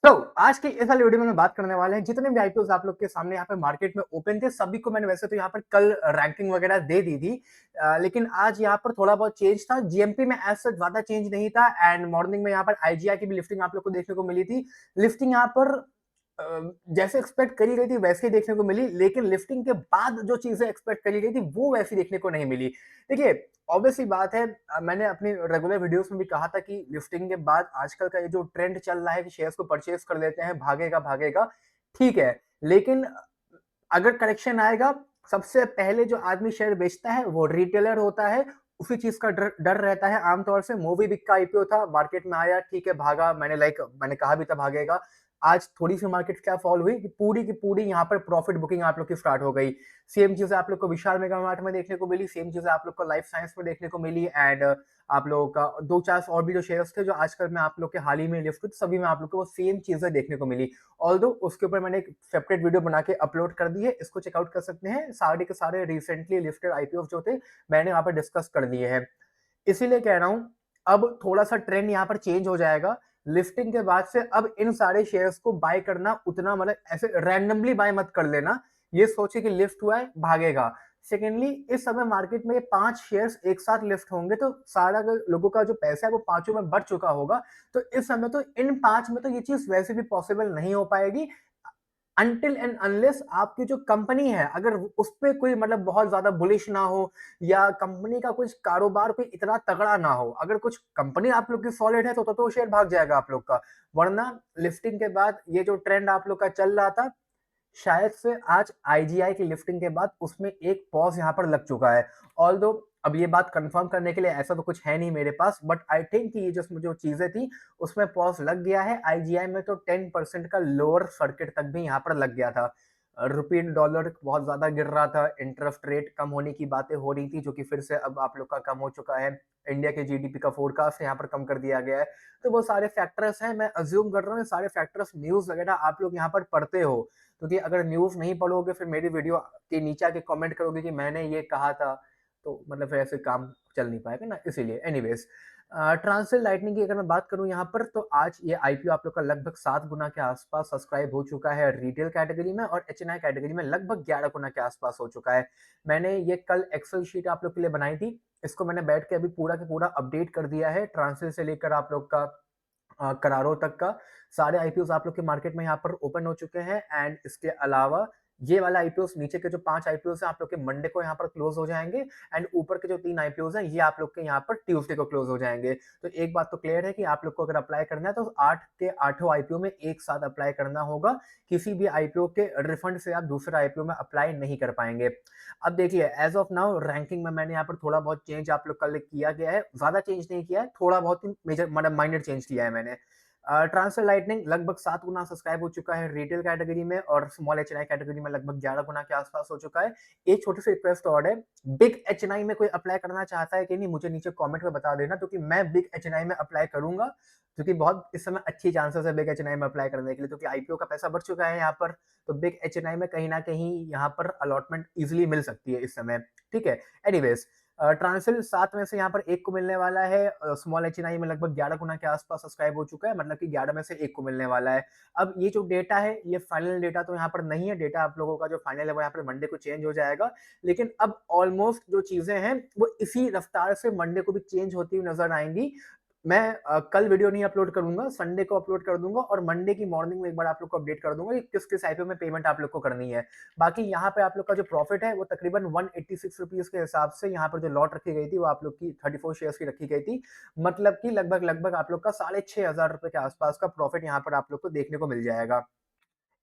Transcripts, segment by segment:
तो आज की इस वाली वीडियो में बात करने वाले हैं जितने भी आईपीओस आप लोग के सामने यहाँ पे मार्केट में ओपन थे सभी को मैंने वैसे तो यहाँ पर कल रैंकिंग वगैरह दे दी थी। लेकिन आज यहाँ पर थोड़ा बहुत चेंज था। जीएमपी में एज सच ज्यादा चेंज नहीं था एंड मॉर्निंग में यहाँ पर आईजीआई की भी लिफ्टिंग आप लोग को देखने को मिली थी। लिफ्टिंग यहाँ पर जैसे एक्सपेक्ट करी गई थी वैसे ही देखने को मिली, लेकिन लिफ्टिंग के बाद जो चीजें एक्सपेक्ट करी गई थी वो वैसी देखने को नहीं मिली। देखिए, ऑब्वियसली बात है, मैंने अपनी रेगुलर वीडियोस में भी कहा था कि लिफ्टिंग के बाद आजकल का ये जो ट्रेंड चल रहा है कि शेयर्स को परचेज कर लेते हैं, भागेगा भागेगा, ठीक है। लेकिन अगर करेक्शन आएगा, सबसे पहले जो आदमी शेयर बेचता है वो रिटेलर होता है। उसी चीज का डर डर रहता है आमतौर से। मोबी बिक का आईपीओ था, मार्केट में आया, ठीक है, भागा, मैंने कहा भी था भागेगा। आज थोड़ी सी मार्केट क्या फॉल हुई कि पूरी की पूरी यहाँ पर प्रॉफिट बुकिंग आप लोग की स्टार्ट हो गई। सेम चीजें आप लोग को विशाल मेगा मार्ट में देखने को मिली, सेम चीजें आप लोग को लाइफ साइंस में देखने को मिली एंड आप लोगों का दो चार और भी जो शेयर्स थे जो आजकल में आप लोग के हाल ही में लिफ्ट हुए, सभी में आप लोग को वो सेम चीजें देखने को मिली। ऑल्दो उसके ऊपर मैंने एक सेपरेट वीडियो बना के अपलोड कर दी है, इसको चेकआउट कर सकते हैं। सारे के सारे रिसेंटली लिस्टेड आईपीओ जो थे मैंने वहां पर डिस्कस कर दिए हैं। इसीलिए कह रहा हूं, अब थोड़ा सा ट्रेंड यहाँ पर चेंज हो जाएगा लिफ्टिंग के बाद से। अब इन सारे शेयर्स को बाय करना उतना, मतलब ऐसे रैंडमली बाय मत कर लेना, ये सोचे कि लिफ्ट हुआ है भागेगा। सेकेंडली, इस समय मार्केट में ये 5 शेयर्स एक साथ लिफ्ट होंगे तो सारा लोगों का जो पैसा है वो पांचों में बढ़ चुका होगा। तो इस समय तो इन 5 में तो ये चीज वैसे भी पॉसिबल नहीं हो पाएगी अनटिल एंड अनलेस आपकी जो कंपनी है अगर उस पे कोई मतलब बहुत ज्यादा बुलिश ना हो, या कंपनी का कुछ कारोबार कोई इतना तगड़ा ना हो। अगर कुछ कंपनी आप लोग की सॉलिड है तो शेयर भाग जाएगा आप लोग का। वरना लिफ्टिंग के बाद ये जो ट्रेंड आप लोग का चल रहा था, शायद से आज आईजीआई की लिफ्टिंग के बाद उसमें एक पॉज यहाँ पर लग चुका है। ऑल्दो अब ये बात कंफर्म करने के लिए ऐसा तो कुछ है नहीं मेरे पास, बट आई थिंक कि ये जो चीजें थी उसमें पॉज लग गया है। आईजीआई में तो 10% का लोअर सर्किट तक भी यहाँ पर लग गया था। रुपी डॉलर बहुत ज्यादा गिर रहा था, इंटरेस्ट रेट कम होने की बातें हो रही थी जो कि फिर से अब आप लोग का कम हो चुका है। इंडिया के जीडीपी का फोरकास्ट यहाँ पर कम कर दिया गया है। तो वो सारे फैक्टर्स हैं, मैं अज्यूम कर रहा हूँ सारे फैक्टर्स न्यूज वगैरह आप लोग यहाँ पर पढ़ते हो, क्योंकि अगर न्यूज नहीं पढ़ोगे फिर मेरी वीडियो के नीचे आके कमेंट करोगे कि मैंने ये कहा था, तो मतलब फिर ऐसे काम चल नहीं पाएगा ना, इसीलिए। एनीवेज, ट्रांसफर लाइटनिंग की अगर मैं बात करूं यहाँ पर, तो आज ये आईपीओ आप लोग का लगभग 7 गुना के आसपास सब्सक्राइब हो चुका है रिटेल कैटेगरी में, और एचएनआई कैटेगरी में लगभग 11 गुना के आसपास हो चुका है। मैंने ये कल एक्सेल शीट आप लोग के लिए बनाई थी, इसको मैंने बैठ के अभी पूरा का पूरा अपडेट कर दिया है। ट्रांसफर से लेकर आप लोग का करारो तक का सारे आईपीओ आप लोग के मार्केट में यहाँ पर ओपन हो चुके हैं। एंड इसके अलावा ये वाला आईपीओ, नीचे के जो 5 आईपीओ हैं आप लोग के मंडे को यहाँ पर क्लोज हो जाएंगे, एंड ऊपर के जो 3 आईपीओ हैं ये आप लोग के यहाँ पर ट्यूसडे को क्लोज हो जाएंगे। तो एक बात तो क्लियर है कि आप लोग को अगर अप्लाई करना है तो 8 के 8 आईपीओ में एक साथ अप्लाई करना होगा। किसी भी आईपीओ के रिफंड से आप दूसरे आईपीओ में अप्लाई नहीं कर पाएंगे। अब देखिए, एज ऑफ नाउ रैंकिंग में मैंने यहाँ पर थोड़ा बहुत चेंज आप लोग का किया गया है, ज्यादा चेंज नहीं किया है, थोड़ा बहुत ही मेजर मतलब माइनर चेंज किया है मैंने। ट्रांसफर लाइटनिंग लगभग 7 गुना सब्सक्राइब हो चुका है रिटेल कैटेगरी में, और स्मॉल एचएनआई कैटेगरी में लगभग 11 गुना के आसपास हो चुका है। एक छोटी सी रिक्वेस्ट और है, बिग एचएनआई में कोई अप्लाई करना चाहता है कि नहीं मुझे नीचे कमेंट में बता देना, क्योंकि मैं बिग एचएनआई में अप्लाई करूंगा, क्योंकि बहुत इस समय अच्छी चांसेस है बिग एचएनआई में अप्लाई करने के लिए, क्योंकि आईपीओ का पैसा बढ़ चुका है यहाँ पर। तो बिग एचएनआई में कहीं ना कहीं यहाँ पर अलॉटमेंट इजिली मिल सकती है इस समय, ठीक है। एनीवेज, ट्रांसिल 7 में से यहाँ पर 1 को मिलने वाला है। स्मॉल एचएनआई में लगभग 11 गुना के आसपास सब्सक्राइब हो चुका है, मतलब कि 11 में से 1 को मिलने वाला है। अब ये जो डेटा है ये फाइनल डेटा तो यहाँ पर नहीं है, डेटा आप लोगों का जो फाइनल है वो यहाँ पर मंडे को चेंज हो जाएगा। लेकिन अब ऑलमोस्ट जो चीजें हैं वो इसी रफ्तार से मंडे को भी चेंज होती हुई नजर आएंगी। मैं कल वीडियो नहीं अपलोड करूंगा, संडे को अपलोड कर दूंगा, और मंडे की मॉर्निंग में एक बार आप लोग को अपडेट कर दूंगा कि किस किस आईपीओ में पेमेंट आप लोग को करनी है। बाकी यहाँ पे आप लोग का जो प्रॉफिट है वो तकरीबन 186 रुपीज के हिसाब से यहाँ पर जो लॉट रखी गई थी वो आप लोग की 34 शेयर्स की रखी गई थी। मतलब कि लगभग लगभग आप लोग का 6,500 रुपए के आसपास का प्रॉफिट यहाँ पर आप लोग को देखने को मिल जाएगा।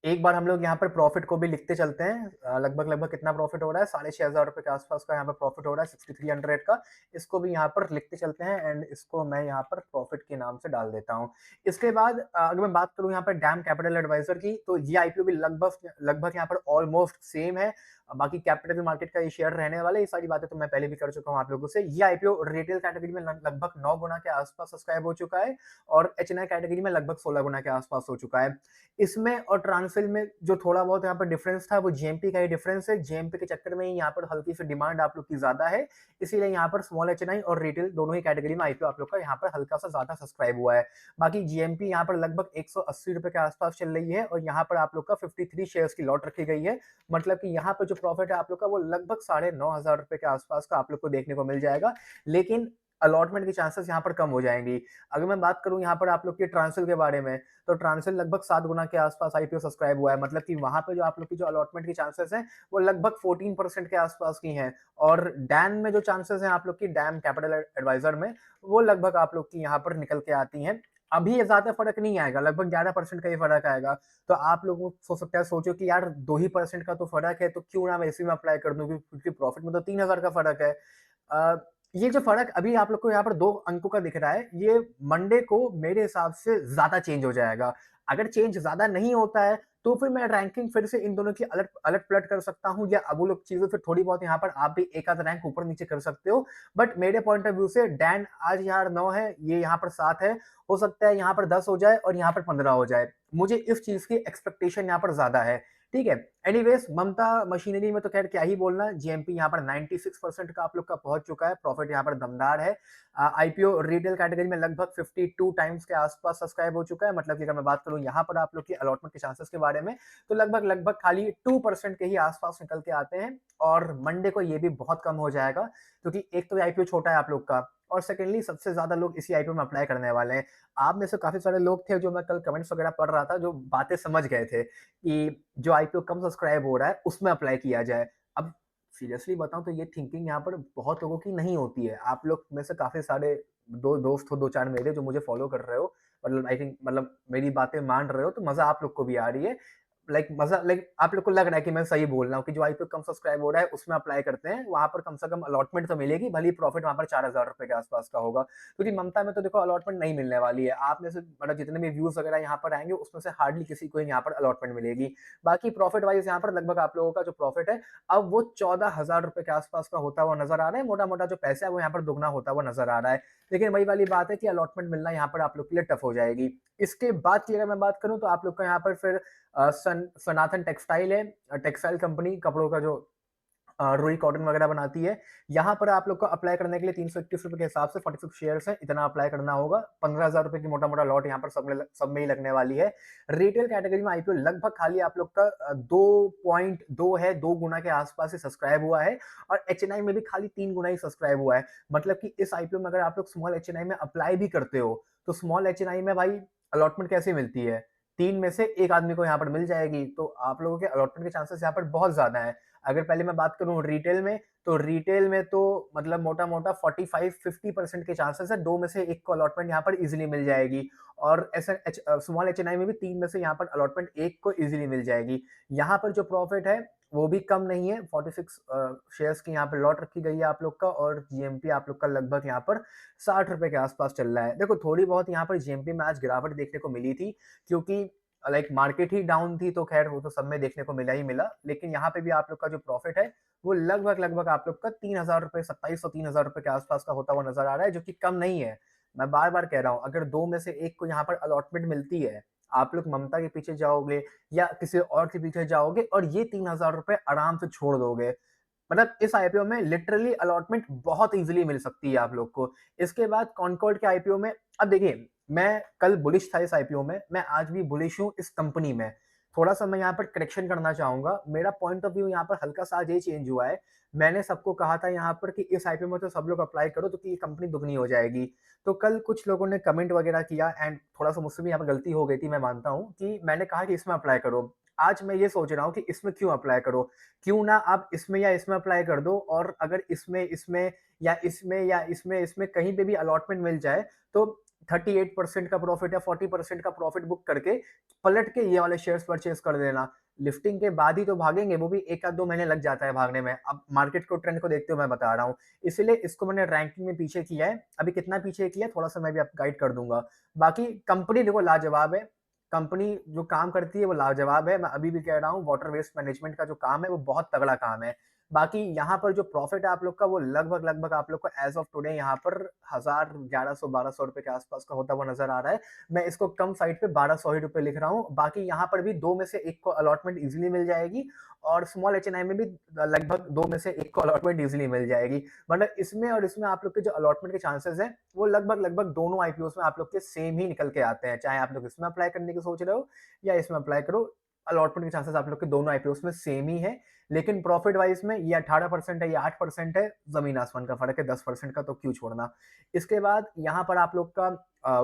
एक बार हम लोग यहाँ पर प्रॉफिट को भी लिखते चलते हैं। लगभग लगभग कितना प्रॉफिट हो रहा है, 6,500 रुपए के आसपास का यहाँ पर प्रॉफिट हो रहा है, 6300 का। इसको भी यहाँ पर लिखते चलते हैं, एंड इसको मैं यहाँ पर प्रॉफिट के नाम से डाल देता हूँ। इसके बाद अगर मैं बात करूँ यहाँ पर डैम कैपिटल एडवाइजर की, तो ये आईपीओ भी लगभग लगभग यहाँ पर ऑलमोस्ट सेम है। बाकी कैपिटल मार्केट का ये शेयर रहने वाला है, ये सारी बातें तो मैं पहले भी कर चुका हूँ आप लोगों से। ये आईपीओ रिटेल कैटेगरी में लगभग 9 गुना के आसपास सब्सक्राइब हो चुका है, और एचएनआई कैटेगरी में लगभग 16 गुना के आसपास हो चुका है। इसमें और ट्रांस ट्रांसिल में जो थोड़ा बहुत यहाँ पर डिफरेंस था वो जीएमपी का ही डिफरेंस है। जीएमपी के चक्कर में ही यहाँ पर हल्की सी डिमांड आप लोग की ज़्यादा है, इसीलिए यहाँ पर स्मॉल एचएनआई और रिटेल दोनों ही कैटेगरी में आईपीओ आप लोग का यहाँ पर हल्का-सा ज़्यादा सब्सक्राइब हुआ है। बाकी जीएमपी यहाँ पर लगभग ₹180 के आस-पास चल रही है और यहाँ पर आप लोग का 53 शेयर्स की लॉट रखी गई है। मतलब कि यहाँ पर जो प्रॉफिट है आप लोग का वो लगभग ₹9,500 के आस-पास का आप लोग को देखने को मिल जाएगा। लेकिन अलॉटमेंट की चांसेस यहाँ पर कम हो जाएँगी। अगर मैं बात करूँ यहाँ पर आप लोग के ट्रांसिल के बारे में, तो ट्रांसिल लगभग 7 गुना के आस-पास आईपीओ सब्सक्राइब हुआ है। मतलब कि वहाँ पे जो आप लोग की जो अलॉटमेंट की चांसेस हैं, वो लगभग 14% के आस-पास की हैं और डैन में जो चांसेस हैं आप लोग की डैम कैपिटल एडवाइज़र में, वो लगभग आप लोग की यहाँ पर निकल के आती हैं। अभी ये ज़्यादा फ़र्क नहीं आएगा, लगभग 11% का ही फ़र्क आएगा। तो आप लोगों को हो सकता है सोचो कि यार 2 ही परसेंट का तो फ़र्क है, तो क्यों ना मैं इसी में अप्लाई कर दूँ क्योंकि प्रॉफिट में तो 3000 का फ़र्क है। ये जो फ़र्क अभी आप लोग को यहाँ पर 2 अंकों का दिख रहा है, ये मंडे को मेरे हिसाब से ज़्यादा चेंज हो जाएगा। अगर चेंज ज़्यादा नहीं होता है, तो फिर मैं रैंकिंग फिर से इन दोनों की अलट-पलट कर सकता हूँ या अब वो लोग चीज़ें फिर थोड़ी बहुत यहाँ पर आप भी एक आध रैंक ऊपर-नीचे कर सकते हो। बट मेरे पॉइंट ऑफ व्यू से डैन आज यहाँ 9 है, ये यहाँ पर 7 है। हो सकता है यहाँ पर 10 हो जाए और यहाँ पर 15 हो जाए। मुझे इस चीज़ की एक्सपेक्टेशन यहाँ पर ज़्यादा है। ठीक है? एनीवेज़ ममता मशीनरी में तो ख़ैर क्या ही बोलना, जीएमपी यहाँ पर 96% का आप लोग का पहुँच चुका है, प्रॉफिट यहाँ पर दमदार है। आईपीओ रिटेल कैटेगरी में लगभग 52 टाइम्स के आस-पास सब्सक्राइब हो चुका है, मतलब कि अगर मैं बात करूँ यहाँ पर आप लोग की अलॉटमेंट के चांसेस के बारे में, तो लगभग खाली 2% के ही आस-पास निकल के आते हैं और मंडे को ये भी बहुत कम हो जाएगा, क्योंकि एक तो ये आईपीओ छोटा है आप लोग का और सेकंडली सबसे ज़्यादा लोग इसी आईपीओ में अप्लाई करने वाले हैं। आप में से काफ़ी सारे लोग थे जो मैं कल कमेंट्स वगैरह पढ़ रहा था, जो बातें समझ गए थे कि जो आईपीओ कम सब्सक्राइब हो रहा है, उसमें अप्लाई किया जाए। अब सीरियसली बताऊँ तो ये थिंकिंग यहाँ पर बहुत लोगों की नहीं होती है। आप लोग में से काफ़ी सारे दो दोस्त हो 2-4 मेरे जो मुझे फॉलो कर रहे हो, मतलब आई थिंक मतलब मेरी बातें मान रहे हो, तो मज़ा आप लोग को भी आ रही है। लाइक आप लोग को लग रहा है कि मैं सही बोल रहा हूँ कि जो आईपीओ कम सब्सक्राइब हो रहा है, उसमें अप्लाई करते हैं, वहाँ पर कम से कम अलॉटमेंट तो मिलेगी, भले ही प्रॉफिट वहाँ पर ₹4000 के आस-पास का होगा। क्योंकि ममता में तो देखो अलॉटमेंट नहीं मिलने वाली है। आप में से मतलब जितने भी व्यूज़ वगैरह यहाँ पर आएँगे, उसमें से हार्डली किसी को ही यहाँ पर अलॉटमेंट मिलेगी। बाकी प्रॉफिट वाइज़ यहाँ पर लगभग आप लोगों का जो प्रॉफिट है, अब वो ₹14,000 के आस-पास का होता हुआ नज़र आ रहा है। मोटा-मोटा जो पैसा है, वो यहाँ पर दुगना होता हुआ नज़र आ रहा है। लेकिन वही वाली बात है कि अलॉटमेंट मिलना यहाँ पर आप लोग के लिए टफ हो जाएगी। इसके बाद की अगर मैं बात करूँ, तो आप लोग का यहाँ पर फिर सनातन टेक्सटाइल है, टेक्सटाइल कंपनी कपड़ों का जो रुई कॉटन वगैरह बनाती है। यहाँ पर आप लोग को अप्लाई करने के लिए ₹321 के हिसाब से 46 शेयर्स हैं, इतना अप्लाई करना होगा। ₹15,000 की मोटा-मोटा लॉट यहाँ पर सब में ही लगने वाली है। रिटेल कैटेगरी में आईपीओ लगभग खाली आप लोग का 2.2 है, 2 गुना के आस-पास ही सब्सक्राइब हुआ है और एचएनआई में भी खाली 3 गुना ही सब्सक्राइब हुआ है। मतलब कि इस आईपीओ में अगर आप लोग स्मॉल एचएनआई में अप्लाई भी करते हो, तो स्मॉल एचएनआई में भाई अलॉटमेंट कैसे मिलती है? 3 में से 1 आदमी को यहाँ पर मिल जाएगी, तो आप लोगों के अलॉटमेंट के चांसेस यहाँ पर बहुत ज़्यादा हैं। अगर पहले मैं बात करूँ रिटेल में तो मतलब मोटा-मोटा 45-50% के चांसेस है, 2 में से 1 को अलॉटमेंट यहाँ पर ईज़िली मिल जाएगी और स्मॉल एचएनआई में भी 3 में से यहाँ पर अलॉटमेंट 1 को ईज़िली मिल जाएगी। यहाँ पर जो प्रॉफिट है, वो भी कम नहीं है, 46 शेयर्स की यहाँ पे लॉट रखी गई है आप लोग का और जीएमपी आप लोग का लगभग यहाँ पर ₹60 के आस-पास चल रहा है। देखो थोड़ी बहुत यहाँ पर जीएमपी में आज गिरावट देखने को मिली थी, क्योंकि लाइक मार्केट ही डाउन थी, तो खैर वो तो सब में देखने को मिला ही मिला। लेकिन यहाँ पे भी आप लोग का जो प्रॉफिट है, वो लगभग आप लोग का ₹3000 ₹2700-3000 के आस-पास का होता हुआ नज़र आ रहा है, जो कि कम नहीं है। मैं बार-बार कह रहा हूँ, अगर 2 में से 1 को यहाँ पर अलॉटमेंट मिलती है, आप लोग ममता के पीछे जाओगे या किसी और के पीछे जाओगे और ये ₹3000 आराम से छोड़ दोगे। मतलब इस आईपीओ में लिटरली अलॉटमेंट बहुत ईज़िली मिल सकती है आप लोग को। इसके बाद कॉनकॉर्ड के आईपीओ में अब देखिए, मैं कल बुलिश था इस आईपीओ में, मैं आज भी बुलिश हूँ इस कंपनी में। थोड़ा-सा मैं यहाँ पर करेक्शन करना चाहूँगा। मेरा पॉइंट ऑफ व्यू यहाँ पर हल्का-सा आज ये चेंज हुआ है। मैंने सबको कहा था यहाँ पर कि इस आईपीओ में तो सब लोग अप्लाई करो, तो कि ये कंपनी दुगनी हो जाएगी। तो कल कुछ लोगों ने कमेंट वगैरह किया एंड थोड़ा-सा मुझसे भी यहाँ पर गलती हो गई थी, मैं मानता हूँ कि मैंने कहा कि इसमें अप्लाई करो। आज मैं ये सोच रहा हूँ कि इसमें क्यों अप्लाई करो? क्यों ना आप इसमें या इसमें अप्लाई कर दो और अगर इसमें कहीं पे भी अलॉटमेंट मिल जाए, तो 38% का प्रॉफिट या 40% का प्रॉफिट बुक करके पलट के ये वाले शेयर्स परचेज़ कर देना। लिफ्टिंग के बाद ही तो भागेंगे, वो भी 1 आध 2 महीने लग जाता है भागने में। अब मार्केट को ट्रेंड को देखते हुए मैं बता रहा हूँ। इसीलिए इसको मैंने रैंकिंग में पीछे किया है। अभी कितना पीछे किया है, थोड़ा-सा मैं भी आपको गाइड कर दूँगा। बाकी कंपनी देखो लाजवाब है। कंपनी जो काम करती है वो लाजवाब है। मैं अभी भी कह रहा हूँ वाटर वेस्ट मैनेजमेंट का जो काम है वो बहुत तगड़ा काम है। बाकी यहाँ पर जो प्रॉफिट है आप लोग का वो लगभग आप लोग को एज़ ऑफ टुडे यहाँ पर 1000 1100-1200 रुपए के आस-पास का होता हुआ नज़र आ रहा है। मैं इसको कम साइड पे 1200 ही रुपए लिख रहा हूँ। बाकी यहाँ पर भी 2 में से 1 को अलॉटमेंट ईज़िली मिल जाएगी और स्मॉल एचएनआई में भी लगभग 2 में से 1 को अलॉटमेंट ईज़िली मिल जाएगी। मतलब इसमें और इसमें आप लोग के जो अलॉटमेंट के चांसेस हैं, वो लगभग दोनों आईपीओज़ में आप लोग के सेम ही निकल के आते हैं। चाहे आप लोग इसमें अप्लाई करने की सोच रहे हो या इसमें अप्लाई करो, अलॉटमेंट के चांसेस आप लोग के दोनों आईपीओज़ में सेम ही है। लेकिन प्रॉफिट वाइज में ये 18% है, ये 8% है, जमीन आसमान का फर्क है, 10% का तो क्यों छोड़ना। इसके बाद यहाँ पर आप लोग का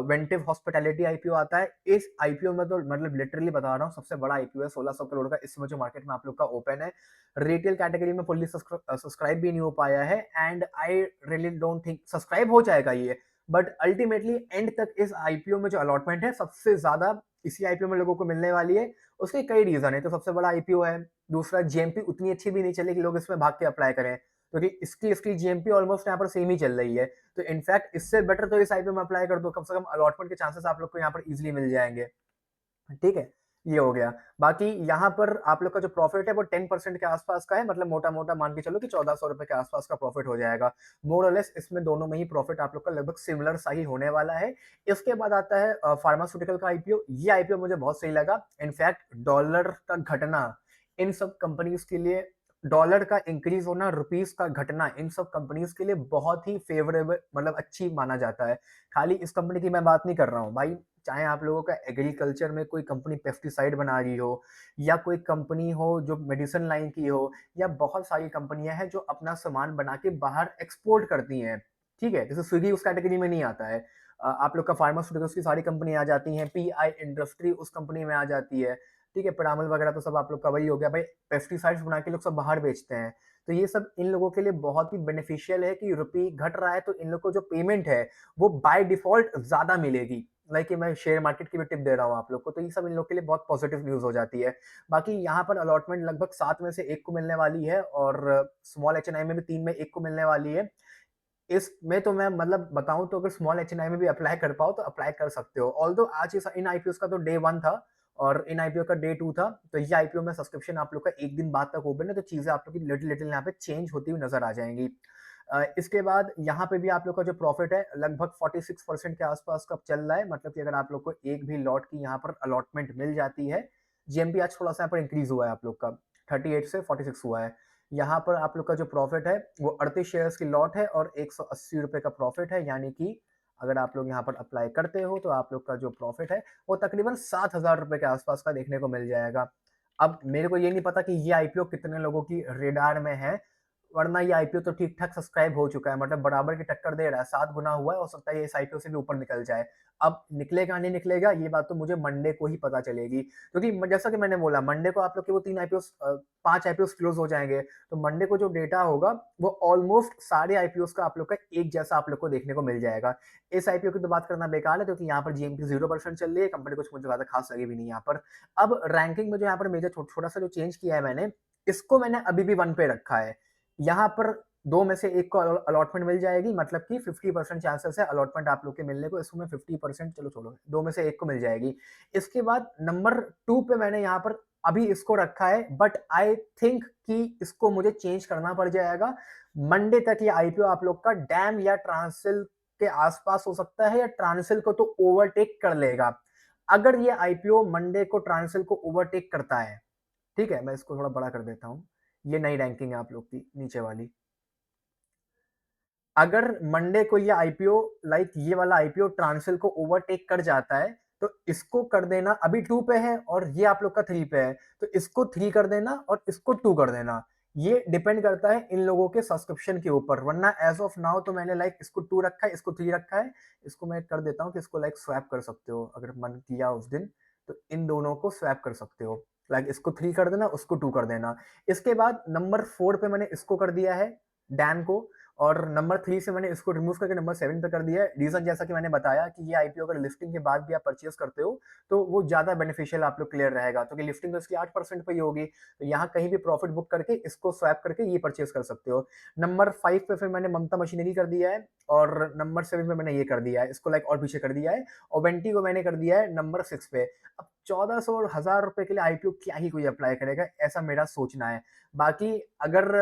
वेंटिव हॉस्पिटैलिटी आईपीओ आता है। इस आईपीओ में तो मतलब लिटरली बता रहा हूँ सबसे बड़ा आईपीओ है, 1600 करोड़ का इस समय जो मार्केट में आप लोग का ओपन है। रिटेल कैटेगरी में फुल्ली सब्सक्राइब भी नहीं हो पाया है and I really don't think subscribe हो जाएगा ये, बट अल्टीमेटली एंड तक इस आईपीओ में जो अलॉटमेंट है सबसे ज्यादा इसी आईपीओ में लोगों को मिलने वाली है। उसके कई रीजन है, तो सबसे बड़ा आईपीओ है। दूसरा, जीएमपी उतनी अच्छी भी नहीं चली कि लोग इसमें भाग के अप्लाई करें, क्योंकि इसकी जीएमपी ऑलमोस्ट यहाँ पर सेम ही चल रही है। तो इनफैक्ट इससे बेटर तो इस आईपीओ में अप्लाई कर दो, कम से कम अलॉटमेंट के चांसेस आप लोग को यहाँ पर इजीली मिल जाएंगे। ठीक है, ये हो गया। बाकी यहाँ पर आप लोग का जो प्रॉफिट है वो 10% के आसपास का है, मतलब मोटा मोटा मान के चलो कि 1400 रुपए के आसपास का प्रॉफिट हो जाएगा। मोर और लेस इसमें दोनों में ही प्रॉफिट आप लोग का लगभग सिमिलर सा ही होने वाला है। इसके बाद आता है फार्मास्यूटिकल का आईपीओ। ये आईपीओ मुझे बहुत सही लगा। इनफैक्ट डॉलर का घटना इन सब कंपनीज के लिए, डॉलर का इंक्रीज होना, रुपीस का घटना इन सब कंपनीज के लिए बहुत ही फेवरेबल, मतलब अच्छी माना जाता है। खाली इस कंपनी की मैं बात नहीं कर रहा हूँ भाई, चाहे आप लोगों का एग्रीकल्चर में कोई कंपनी पेस्टिसाइड बना रही हो, या कोई कंपनी हो जो मेडिसिन लाइन की हो, या बहुत सारी कंपनियां हैं जो अपना सामान बना के बाहर एक्सपोर्ट करती हैं। ठीक है, जैसे स्विगी उस कैटेगरी में नहीं आता है। आप लोग का फार्मास्यूटिकल्स की सारी कंपनी आ जाती हैं, पीआई इंडस्ट्री उस कंपनी में आ जाती है। ठीक है, पिरामल वगैरह तो सब आप लोग का वही हो गया भाई, पेस्टिसाइड्स बना के लोग सब बाहर बेचते हैं। तो ये सब इन लोगों के लिए बहुत ही बेनिफिशियल है कि रुपये घट रहा है तो इन लोगों को जो पेमेंट है वो बाय डिफॉल्ट ज्यादा मिलेगी। लाइक मैं शेयर मार्केट की भी टिप दे रहा हूँ आप लोग को, तो ये सब इन लोग के लिए बहुत पॉजिटिव न्यूज हो जाती है। बाकी यहाँ पर अलॉटमेंट लगभग 7 में से 1 को मिलने वाली है और स्मॉल एचएनआई में भी 3 में 1 को मिलने वाली है। इसमें तो मैं मतलब बताऊं तो अगर स्मॉल एचएनआई में भी अप्लाई कर पाओ तो अप्लाई कर सकते हो। ऑल्दो आज इन आईपीओ का तो डे 1 था और इन आईपीओ का डे 2 था, तो ये आईपीओ में सब्सक्रिप्शन आप लोग का एक दिन बाद तक ओपन है, तो चीजें आप लोग की लिटिल लिटिल यहाँ पे चेंज होती हुई नजर आ जाएंगी। इसके बाद यहाँ पे भी आप लोग का जो प्रॉफिट है लगभग 46% के आसपास का चल रहा है, मतलब कि अगर आप लोग को एक भी लॉट की यहाँ पर अलॉटमेंट मिल जाती है। जीएमपी आज थोड़ा सा यहाँ पर इंक्रीज हुआ है आप लोग का, 38 से 46 हुआ है। यहाँ पर आप लोग का जो प्रॉफिट है वो 38 शेयर्स की लॉट है और 180 रुपए का प्रॉफिट है, यानी कि अगर आप लोग यहाँ पर अप्लाई करते हो तो आप लोग का जो प्रॉफिट है वो तकरीबन 7000 रुपए के आसपास का देखने को मिल जाएगा। अब मेरे को ये नहीं पता कि ये आईपीओ कितने लोगों की रेडार में है, वरना ये आईपीओ तो ठीक ठाक सब्सक्राइब हो चुका है, मतलब बराबर की टक्कर दे रहा है, 7 गुना हुआ है, हो सकता है ये इस आईपीओ से भी ऊपर निकल जाए। अब निकलेगा नहीं निकलेगा ये बात तो मुझे मंडे को ही पता चलेगी, क्योंकि जैसा कि मैंने बोला मंडे को आप लोग के वो 3 आईपीओ 5 आईपीओ क्लोज हो जाएंगे, तो मंडे को जो डेटा होगा वो ऑलमोस्ट सारे आईपीओ का आप लोग का एक जैसा आप लोग को देखने को मिल जाएगा। इस आईपीओ की तो बात करना बेकार है क्योंकि यहाँ पर जीएमपी 0% चल रही है, कंपनी कुछ मुझे ज्यादा खास लगी भी नहीं यहाँ पर। अब रैंकिंग में जो यहाँ पर मेजर छोटा सा जो चेंज किया है मैंने, इसको मैंने अभी भी 1 पे रखा है। यहाँ पर 2 में से 1 को अलॉटमेंट मिल जाएगी, मतलब कि 50% चांसेस है अलॉटमेंट आप लोग के मिलने को, इसमें 50% चलो छोड़ो, 2 में से 1 को मिल जाएगी। इसके बाद नंबर 2 पे मैंने यहाँ पर अभी इसको रखा है, बट आई थिंक कि इसको मुझे चेंज करना पड़ जाएगा। मंडे तक ये आईपीओ आप लोग का डैम या ट्रांसिल के आसपास हो सकता है, या ट्रांसिल को तो ओवरटेक कर लेगा। अगर ये आईपीओ मंडे को ट्रांसिल को ओवरटेक करता है, ठीक है, मैं इसको थोड़ा बड़ा कर देता हूं, ये नई रैंकिंग है आप लोग की नीचे वाली। अगर मंडे को ये आईपीओ, लाइक ये वाला आईपीओ ट्रांसिल को ओवरटेक कर जाता है, तो इसको कर देना, अभी 2 पे है और ये आप लोग का 3 पे है, तो इसको 3 कर देना और इसको 2 कर देना। ये डिपेंड करता है इन लोगों के सब्सक्रिप्शन के ऊपर, वरना एज ऑफ नाउ तो मैंने लाइक इसको 2 रखा है, इसको 3 रखा है। इसको मैं कर देता हूँ कि इसको लाइक स्वैप कर सकते हो, अगर मन किया उस दिन तो इन दोनों को स्वैप कर सकते हो। लाइक इसको 3 कर देना, उसको 2 कर देना। इसके बाद नंबर 4 पे मैंने इसको कर दिया है, डैन को, और नंबर 3 से मैंने इसको रिमूव करके नंबर 7 पे कर दिया है। रीजन जैसा कि मैंने बताया कि ये आईपीओ अगर लिफ्टिंग के बाद भी आप परचेज करते हो तो वो ज्यादा बेनिफिशियल आप लोग क्लियर रहेगा, क्योंकि लिफ्टिंग तो इसकी 8% पे ही होगी, तो यहाँ कहीं भी प्रॉफिट बुक करके इसको स्वैप करके ये परचेज कर सकते हो। नंबर 5 पे फिर मैंने ममता मशीनरी कर दिया है, और नंबर 7 पे मैंने ये कर दिया है, इसको लाइक और पीछे कर दिया है। ओवेंटी को मैंने कर दिया है नंबर 6 पे। अब 1400 और 1000 रुपए के लिए आईपीओ क्या ही कोई अप्लाई करेगा, ऐसा मेरा सोचना है। बाकी अगर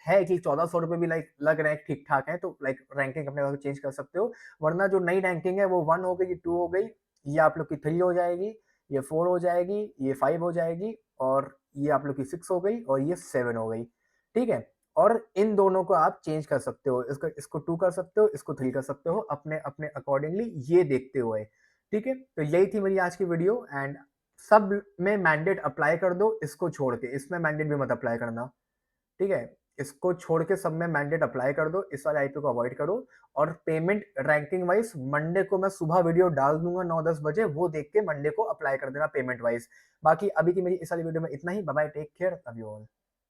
है कि 1400 रुपये भी लाइक लग रहे हैं ठीक ठाक है, तो लाइक रैंकिंग अपने चेंज कर सकते हो। वरना जो नई रैंकिंग है वो 1 हो गई, 2 हो गई, ये आप लोग की 3 हो जाएगी, ये 4 हो जाएगी, ये 5 हो जाएगी और ये आप लोग की 6 हो गई और ये 7 हो गई, ठीक है। और इन दोनों को आप चेंज कर सकते हो, इसको 2 कर सकते हो, इसको 3 कर सकते हो, अपने अपने अकॉर्डिंगली ये देखते हुए, ठीक है। तो यही थी मेरी आज की वीडियो एंड सब में मैंडेट अप्लाई कर दो, इसको छोड़ के, इसमें मैंडेट भी मत अप्लाई करना, ठीक है। इसको छोड़ के सब में मैंडेट अप्लाई कर दो, इस वाले आईपी को अवॉइड करो। और पेमेंट रैंकिंग वाइज मंडे को मैं सुबह वीडियो डाल दूंगा 9-10 बजे, वो देख के मंडे को अप्लाई कर देना पेमेंट वाइज। बाकी अभी की मेरी इस वाली वीडियो में इतना ही। Bye bye, take care, love you all.